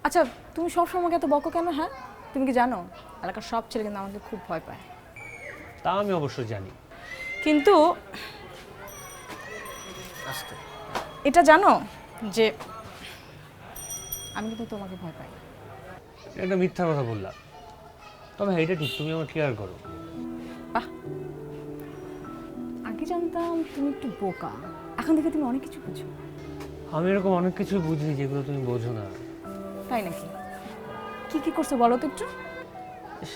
আচ্ছা, তুমি সবসময় আমাকে এত বকো কেন? হ্যাঁ, তুমি কি জানো এলাকার সব ছেলে কিন্তু আমাকে খুব ভয় পায়। তা আমি অবশ্যই জানি। কিন্তু এটা জানো যে আমি কিন্তু তোমাকে ভয় পাই। একটা মিথ্যা কথা বললাম, তবে হ্যাঁ এটা ঠিক, তুমি আমার কেয়ার করো। বাহ, আগে জানতাম তুমি একটু বোকা, এখন থেকে তুমি অনেক কিছু বুঝো। আমি এরকম অনেক কিছুই বুঝি যেগুলো তুমি বোঝো না। তাই নাকি? কি কি করছো বলো তো একটু।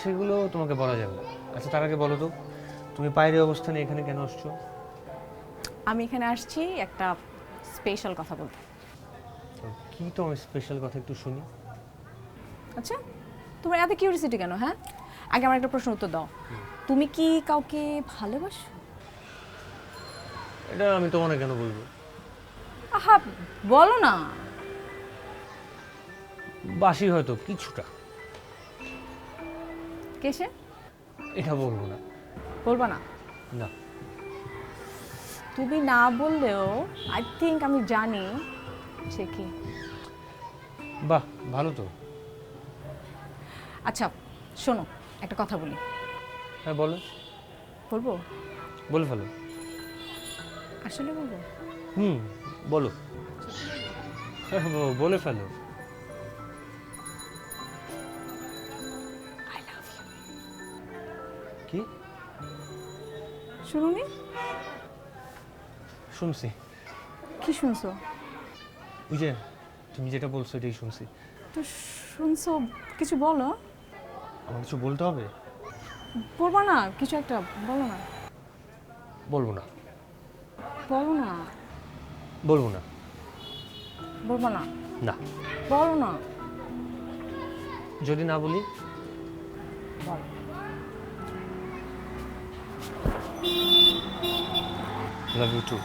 সেগুলো তোমাকে বলা যাবে না। আচ্ছা তার আগে বলো তো, তুমি বাইরে অবস্থানে এখানে কেন আসছো? আমি এখানে আসছি একটা স্পেশাল কথা বলতে। তো কি তোমার স্পেশাল কথা একটু শুনি। আচ্ছা, তোমার এত কিউরিসিটি কেন? হ্যাঁ, আগে আমার একটা প্রশ্ন উত্তর দাও। তুমি কি কাউকে ভালোবাসো? এটা আমি তোমাকে কেন বলবো? আহা, বলো না। বাসি হয়তো কিছুটা। কেসে? এটা বলবো না। বলবা না? না। তুমি না বললেও আই থিঙ্ক আমি জানি সে কি। বাহ, ভালো তো। আচ্ছা শোনো, একটা কথা বলি। হ্যাঁ বলো। বলবো? বলে ফেলো। আসলে বলবো? বলো। হ্যাঁ, বলে ফেলো। I love you. কি? শুনুনি? শুনছি। কি শুনছো? ওই যে তুমি যেটা বলছো এটাই শুনছি। তো শুনছো, কিছু বলো। আমার কিছু বলতে হবে? বলবা না? কিছু একটা বলো না। বলবো না। বলো না। বলবো না। বলবা না? না। বলো না। যদি না বলি? বলো। Love you two.